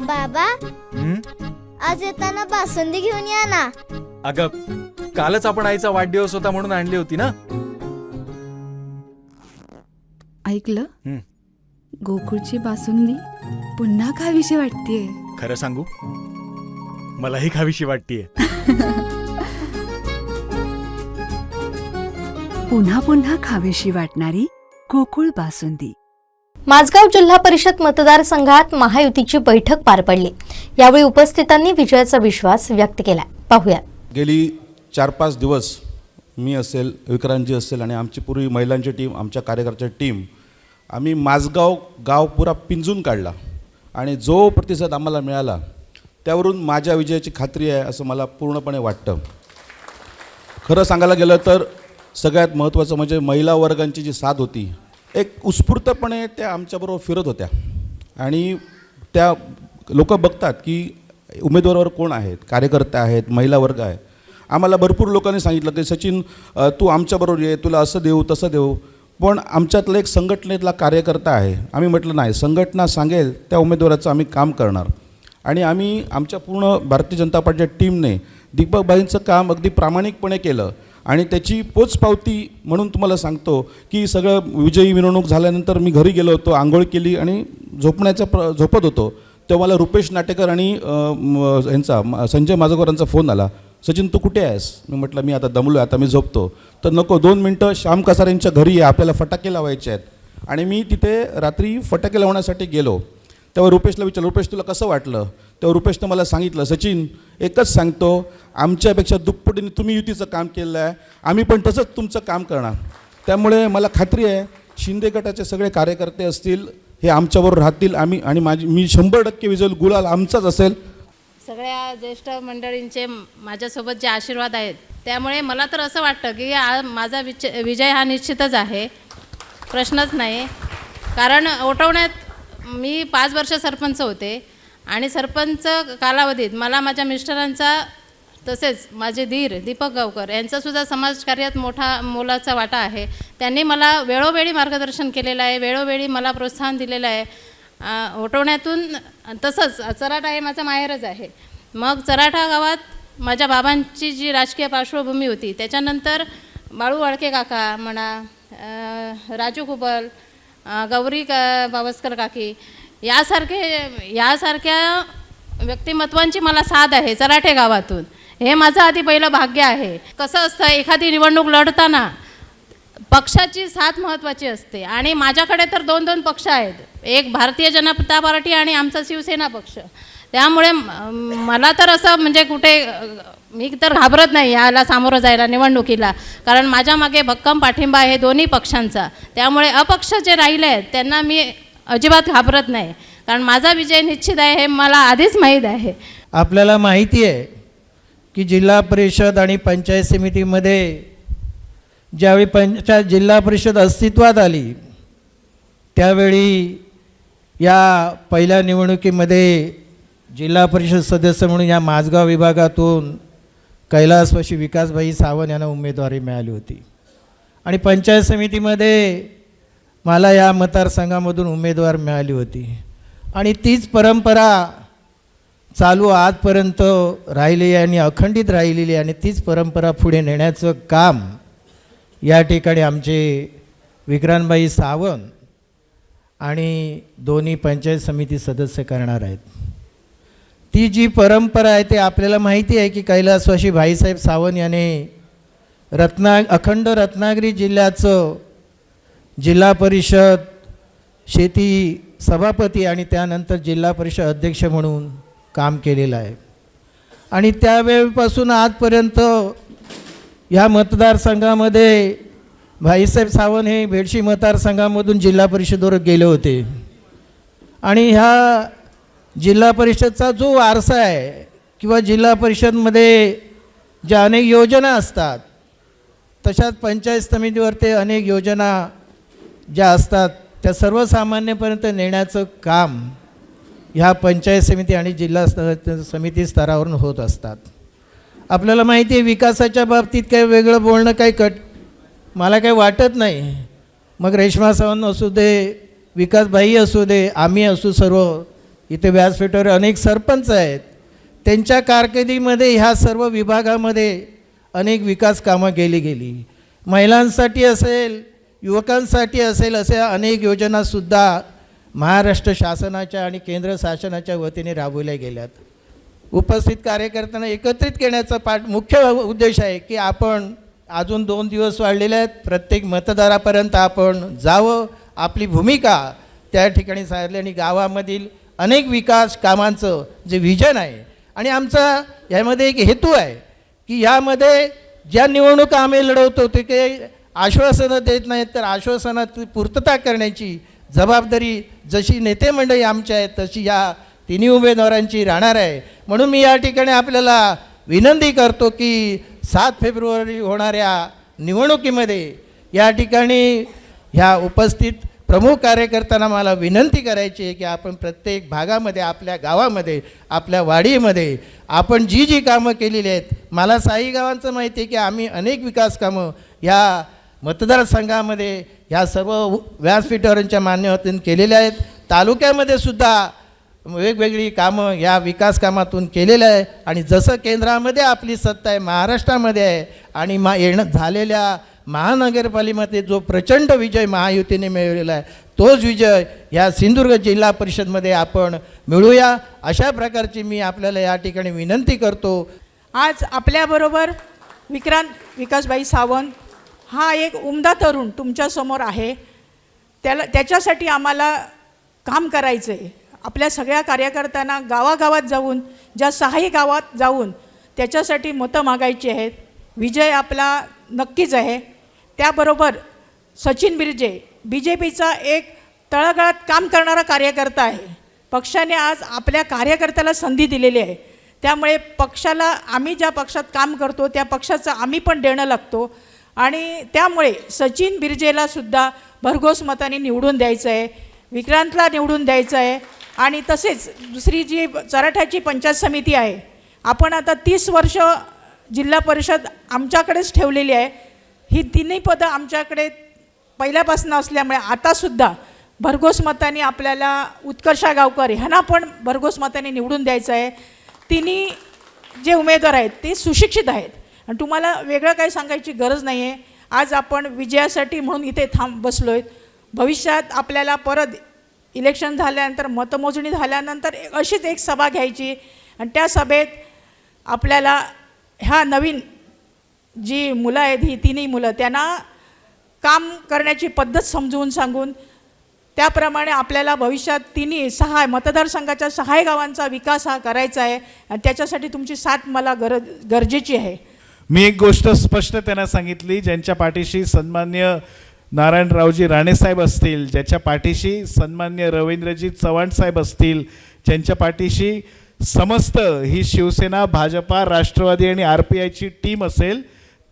बाबा, आज येताना बासुंदी घेऊन या ना. अगं, कालच आपण आईचा वाढदिवस होता म्हणून आणली होती ना. ऐकलं, गोकुळची बासुंदी पुन्हा खावीशी वाटतेय. खरं सांगू, मलाही खावीशी वाटतेय. पुन्हा पुन्हा खावीशी वाटणारी गोकुळ बासुंदी. माझगाव जिल्हा परिषद मतदारसंघात महायुतीची बैठक पार पडली. यावेळी उपस्थितांनी विजयाचा विश्वास व्यक्त केला. पाहूया. गेली 4-5 दिवस मी असेल, विक्रांतजी असेल आणि आमची पूर्वी महिलांची टीम, आमच्या कार्यकर्त्याची टीम, आम्ही माझगाव गाव पुरा पिंजून काढला आणि जो प्रतिसाद आम्हाला मिळाला त्यावरून माझ्या विजयाची खात्री आहे असं मला पूर्णपणे वाटतं. खरं सांगायला गेलं तर सगळ्यात महत्त्वाचं म्हणजे महिला वर्गांची जी साथ होती, एक उत्स्फूर्तपणे त्या आमच्याबरोबर फिरत होत्या आणि त्या लोक बघतात की उमेदवारावर कोण आहेत, कार्यकर्ते आहेत, महिला वर्ग आहे. आम्हाला भरपूर लोकांनी सांगितलं की सचिन, तू आमच्याबरोबर ये, तुला असं देऊ तसं देऊ. पण आमच्यातला एक संघटनेतला कार्यकर्ता आहे. आम्ही म्हटलं नाही, संघटना सांगेल त्या उमेदवाराचं आम्ही काम करणार. आणि आम्ही आमच्या पूर्ण भारतीय जनता पार्टीच्या टीमने दीपकबाईंचं काम अगदी प्रामाणिकपणे केलं आणि त्याची पोचपावती म्हणून तुम्हाला सांगतो की सगळं विजयी मिरवणूक झाल्यानंतर मी घरी गेलो होतो, आंघोळ केली आणि झोपत होतो तेव्हा मला रुपेश नाटेकर आणि यांचा संजय माजगोरांचा फोन आला, सचिन तू कुठे आहेस? मी म्हटलं मी आता दमलो, आता मी झोपतो. तर नको, 2 मिनटं श्याम कसारेंच्या घरी आहे, आपल्याला फटाके लावायचे आहेत. आणि मी तिथे रात्री फटाके लावण्यासाठी गेलो. तेव्हा रुपेशला विचारलं, रुपेश तुला कसं वाटलं? तेव्हा रुपेशनं मला सांगितलं, सचिन एकच सांगतो, आमच्यापेक्षा दुप्पटीने तुम्ही युतीचं काम केलं आहे, आम्ही पण तसंच तुमचं काम करणार. त्यामुळे मला खात्री आहे शिंदे गटाचे सगळे कार्यकर्ते असतील हे आमच्याबरोबर राहतील. आम्ही आणि मी 100% विजय गुलाल आमचाच असेल. सगळ्या ज्येष्ठ मंडळींचे माझ्यासोबत जे आशीर्वाद आहेत त्यामुळे मला तर असं वाटतं की माझा विजय हा निश्चितच आहे, प्रश्नच नाही. कारण ओटवण्यात मी 5 वर्ष सरपंच होते आणि सरपंच कालावधीत मला माझ्या मिस्टरांचा तसेच माझे धीर दीपक गावकर यांचासुद्धा समाजकार्यात मोलाचा वाटा आहे. त्यांनी मला वेळोवेळी मार्गदर्शन केलेलं आहे, वेळोवेळी मला प्रोत्साहन दिलेलं आहे. ओटवण्यातून तसंच चराठा हे माझं माहेरच आहे. मग चराठा गावात माझ्या बाबांची जी राजकीय पार्श्वभूमी होती, त्याच्यानंतर बाळू वाळके काका म्हणा, राजू कुबल, गौरी पावसकर काकी यासारख्या व्यक्तिमत्वांची मला साथ आहे चराठे गावातून. हे माझं आधी पहिलं भाग्य आहे. कसं असतं, एखादी निवडणूक लढताना पक्षाची साथ महत्त्वाची असते आणि माझ्याकडे तर 2 पक्ष आहेत, एक भारतीय जनता पार्टी आणि आमचा शिवसेना पक्ष. त्यामुळे मला तर असं म्हणजे मी तर घाबरत नाही याला सामोरं जायला निवडणुकीला, कारण माझ्या मागे भक्कम पाठिंबा आहे दोन्ही पक्षांचा. त्यामुळे अपक्ष जे राहिले आहेत त्यांना मी अजिबात घाबरत नाही, कारण माझा विजय निश्चित आहे हे मला आधीच माहीत आहे. आपल्याला माहिती आहे की जिल्हा परिषद आणि पंचायत समितीमध्ये ज्यावेळी जिल्हा परिषद अस्तित्वात आली त्यावेळी या पहिल्या निवडणुकीमध्ये जिल्हा परिषद सदस्य म्हणून या माझगाव विभागातून कैलासवासी विकासभाई सावंत यांना उमेदवारी मिळाली होती आणि पंचायत समितीमध्ये मला या मतदारसंघामधून उमेदवार मिळाली होती. आणि तीच परंपरा चालू आजपर्यंत राहिली आणि अखंडित राहिलेली आणि तीच परंपरा पुढे नेण्याचं काम या ठिकाणी आमचे विक्रांतभाई सावंत आणि दोन्ही पंचायत समिती सदस्य करणार आहेत. ती जी परंपरा आहे ते आपल्याला माहिती आहे की कैलासवासी भाईसाहेब सावंत याने अखंड रत्नागिरी जिल्ह्याचं जिल्हा परिषद शेती सभापती आणि त्यानंतर जिल्हा परिषद अध्यक्ष म्हणून काम केलेलं आहे. आणि त्यावेळेपासून आजपर्यंत ह्या मतदारसंघामध्ये भाईसाहेब सावंत हे बेडशी मतदारसंघामधून जिल्हा परिषदेवर गेले होते आणि ह्या जिल्हा परिषदचा जो वारसा आहे किंवा जिल्हा परिषदमध्ये ज्या अनेक योजना असतात तशाच पंचायत समितीवर ते अनेक योजना ज्या असतात त्या सर्वसामान्यपर्यंत नेण्याचं काम ह्या पंचायत समिती आणि जिल्हा समिती स्तरावरून होत असतात. आपल्याला माहिती आहे विकासाच्या बाबतीत काही वेगळं बोलणं काही मला काही वाटत नाही. मग रेश्मा सावंत असू दे, विकासभाई असू दे, आम्ही असू सर्व, इथे व्यासपीठावर अनेक सरपंच आहेत. त्यांच्या कारकिर्दीमध्ये ह्या सर्व विभागामध्ये अनेक विकास कामं केली गेली. महिलांसाठी असेल, युवकांसाठी असेल, अशा अनेक योजनासुद्धा महाराष्ट्र शासनाच्या आणि केंद्र शासनाच्या वतीने राबवल्या गेल्यात. उपस्थित कार्यकर्त्यांना एकत्रित करण्याचा मुख्य उद्देश आहे की आपण अजून 2 दिवस वाढलेले आहेत, प्रत्येक मतदारापर्यंत आपण जावं, आपली भूमिका त्या ठिकाणी सांगितली आणि गावामधील अनेक विकास कामांचं जे विजन आहे आणि आमचा यामध्ये एक हेतू आहे की यामध्ये ज्या निवडणुका आम्ही लढवतो ते काही आश्वासनं देत नाहीत, तर आश्वासनात पूर्तता करण्याची जबाबदारी जशी नेते मंडळी आमच्या आहेत तशी या तिन्ही उमेदवारांची राहणार आहे. म्हणून मी या ठिकाणी आपल्याला विनंती करतो की 7 फेब्रुवारी होणाऱ्या निवडणुकीमध्ये या ठिकाणी ह्या उपस्थित प्रमुख कार्यकर्त्यांना मला विनंती करायची आहे की आपण प्रत्येक भागामध्ये, आपल्या गावामध्ये, आपल्या वाडीमध्ये आपण जी जी कामं केलेली आहेत, मला साई गावांचं माहिती आहे की आम्ही अनेक विकास कामं या मतदारसंघामध्ये ह्या सर्व व्यासपीठावरच्या माध्यमातून केलेल्या आहेत. तालुक्यामध्ये सुद्धा वेगवेगळी कामं या विकास कामातून केलेलं आहे आणि जसं केंद्रामध्ये आपली सत्ता आहे, महाराष्ट्रामध्ये आहे आणि झालेल्या महानगरपालिकेमध्ये जो प्रचंड विजय महायुतीने मिळवलेला आहे तोच विजय या सिंधुदुर्ग जिल्हा परिषदमध्ये आपण मिळूया, अशा प्रकारची मी आपल्याला या ठिकाणी विनंती करतो. आज आपल्याबरोबर विकासबाई सावंत हा एक उमदा तरुण तुमच्यासमोर आहे. त्याच्यासाठी आम्हाला काम करायचं आहे. आपल्या सगळ्या कार्यकर्त्यांना गावागावात जाऊन, ज्या 6 गावात जाऊन त्याच्यासाठी मतं मागायची आहेत. विजय आपला नक्कीच आहे. त्याबरोबर सचिन बिर्जे BJPचा एक तळागाळात काम करणारा कार्यकर्ता आहे. पक्षाने आज आपल्या कार्यकर्त्याला संधी दिलेली आहे. त्यामुळे पक्षाला, आम्ही ज्या पक्षात काम करतो त्या पक्षाचं आम्ही पण देणं लागतो आणि त्यामुळे सचिन बिर्जेला सुद्धा भरघोस मताने निवडून द्यायचं आहे, विक्रांतला निवडून द्यायचं आहे. आणि तसेच दुसरी जी चराठ्याची पंचायत समिती आहे, आपण आता 30 वर्ष जिल्हा परिषद आमच्याकडेच ठेवलेली आहे. ही तिन्ही पदं आमच्याकडे पहिल्यापासून असल्यामुळे आतासुद्धा भरघोस मताने आपल्याला उत्कर्षा गावकर ह्यांना पण भरघोस मताने निवडून द्यायचं आहे. तिन्ही जे उमेदवार आहेत ते सुशिक्षित आहेत आणि तुम्हाला वेगळं काही सांगायची गरज नाही आहे. आज आपण विजयासाठी म्हणून इथे बसलो आहेत. भविष्यात आपल्याला परत इलेक्शन झाल्यानंतर, मतमोजणी झाल्यानंतर अशीच एक सभा घ्यायची आणि त्या सभेत आपल्याला ह्या नवीन जी मुलं आहेत, ही तिन्ही मुलं, त्यांना काम करण्याची पद्धत समजवून सांगून त्याप्रमाणे आपल्याला भविष्यात 6 मतदारसंघाच्या 6 गावांचा विकास हा करायचा आहे आणि त्याच्यासाठी तुमची साथ मला गरजेची आहे. मी एक गोष्ट स्पष्ट त्यांना सांगितली, ज्यांच्या पाठीशी सन्मान्य नारायणरावजी राणेसाहेब असतील, ज्याच्या पाठीशी सन्मान्य रवींद्रजी चव्हाण साहेब असतील, ज्यांच्या पाठीशी समस्त ही शिवसेना, भाजपा, राष्ट्रवादी आणि RPIची टीम असेल,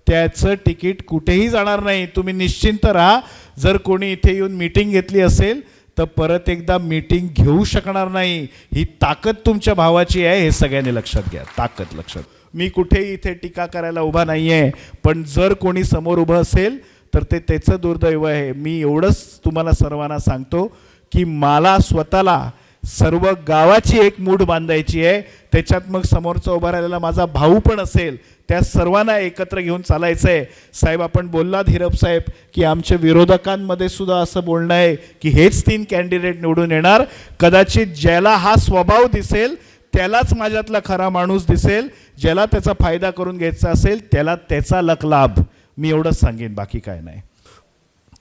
त्याचं तिकीट कुठेही जाणार नाही. तुम्ही निश्चिंत राहा. जर कोणी इथे येऊन मीटिंग घेतली असेल तर परत एकदा मीटिंग घेऊ शकणार नाही. ही ताकद तुमच्या भावाची आहे, हे सगळ्यांनी लक्षात घ्या. ताकद लक्षात. मी कुठेही इथे टीका करायला उभा नाही आहे, पण जर कोणी समोर उभं असेल तर ते त्याचं दुर्दैव आहे. मी एवढंच तुम्हाला सर्वांना सांगतो की मला स्वतःला सर्व गावाची एक मूठ बांधायची आहे. त्याच्यात मग समोरचा उभा राहिलेला माझा भाऊ पण असेल, त्या सर्वांना एकत्र घेऊन चालायचं आहे. साहेब, आपण बोललात हिरप साहेब की आमच्या विरोधकांमध्ये सुद्धा असं बोलणं आहे की हेच 3 कॅन्डिडेट निवडून येणार. कदाचित ज्याला हा स्वभाव दिसेल त्यालाच माझ्यातला खरा माणूस दिसेल. ज्याला त्याचा फायदा करून घ्यायचा असेल त्याला त्याचा लाभ. मी एवढंच सांगेन, बाकी काय नाही.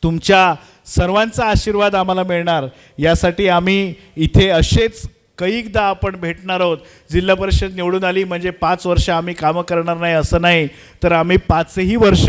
तुमच्या सर्वांचा आशीर्वाद आम्हाला मिळणार यासाठी आम्ही इथे असेच कैकदा आपण भेटणार आहोत. जिल्हा परिषद निवडून आली म्हणजे 5 वर्ष आम्ही कामं करणार नाही असं नाही, तर आम्ही 5ही वर्ष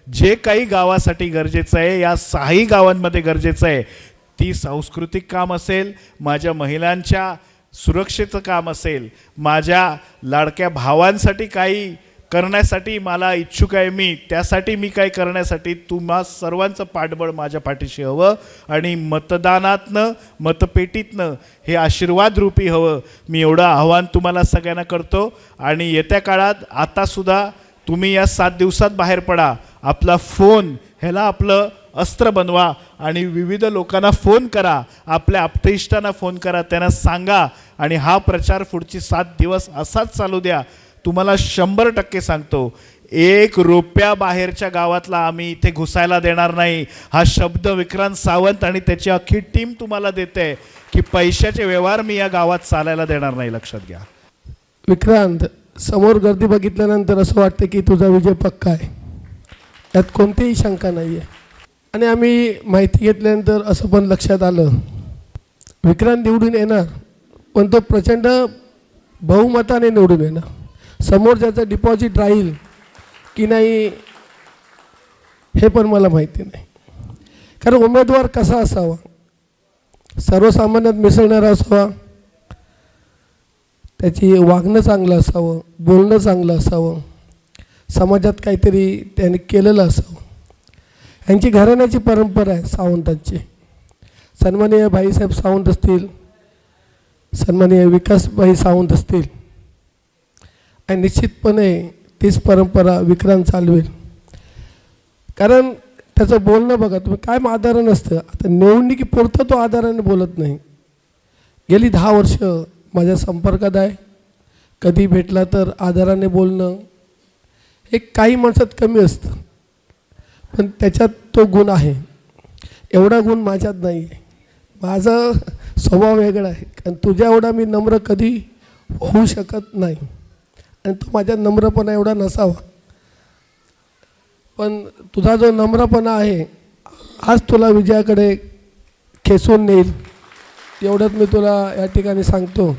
जे काही गावासाठी गरजेचं आहे, या 6ही गावांमध्ये गरजेचं आहे, ती सांस्कृतिक काम असेल, माझ्या महिलांच्या सुरक्षेचं काम असेल, माझ्या लाडक्या भावांसाठी काही करण्यासाठी मला इच्छुक आहे मी, त्यासाठी मी काय करण्यासाठी तुम्हा सर्वांचं पाठबळ माझ्या पाठीशी हवं आणि मतदानातनं, मतपेटीतनं हे आशीर्वाद रूपी हवं. मी एवढं आव्हान तुम्हाला सगळ्यांना करतो. आणि येत्या काळात आतासुद्धा तुम्ही या 7 दिवसात बाहेर पडा. आपला फोन ह्याला आपलं अस्त्र बनवा आणि विविध लोकांना फोन करा, आपल्या आप्तेष्टांना फोन करा, त्यांना सांगा आणि हा प्रचार पुढची 7 दिवस असाच चालू द्या. तुम्हाला 100% सांगतो, 1 रुपया बाहेरच्या गावातला आम्ही इथे घुसायला देणार नाही. हा शब्द विक्रांत सावंत आणि त्याची अख्खी टीम तुम्हाला देते की पैशाचे व्यवहार मी या गावात चालायला देणार नाही, लक्षात घ्या. विक्रांत, समोर गर्दी बघितल्यानंतर असं वाटतं की तुझा विजय पक्का आहे, त्यात कोणतीही शंका नाही आहे. आणि आम्ही माहिती घेतल्यानंतर असं पण लक्षात आलं, विक्रांत निवडून येणार, पण तो प्रचंड बहुमताने निवडून येणार. समोर ज्याचं डिपॉझिट राहील की नाही हे पण मला माहिती नाही. कारण उमेदवार कसा असावा, सर्वसामान्यात मिसळणारा असावा, त्याची वागणं चांगलं असावं, बोलणं चांगलं असावं, समाजात काहीतरी त्याने केलेलं असावं. यांची घराण्याची परंपरा आहे सावंतांची. सन्माननीय भाईसाहेब सावंत असतील, सन्माननीय विकासभाई सावंत असतील, आणि निश्चितपणे तीच परंपरा विक्रांत चालवेल. कारण त्याचं बोलणं बघा तुम्ही, काय आदरण असतं. आता निवडणुकीपुरतं तो आदराने बोलत नाही. गेली 10 वर्ष माझ्या संपर्कात आहे. कधी भेटला तर आदराने बोलणं हे काही माणसात कमी असतं, पण त्याच्यात तो गुण आहे. एवढा गुण माझ्यात नाही आहे. माझा स्वभाव वेगळा आहे. कारण तुझ्या एवढा मी नम्र कधी होऊ शकत नाही, आणि तो माझ्या नम्रपणा एवढा नसावा. पण तुझा जो नम्रपणा आहे आज तुला विजयाकडे खेचून नेईल, एवढंच मी तुला या ठिकाणी सांगतो.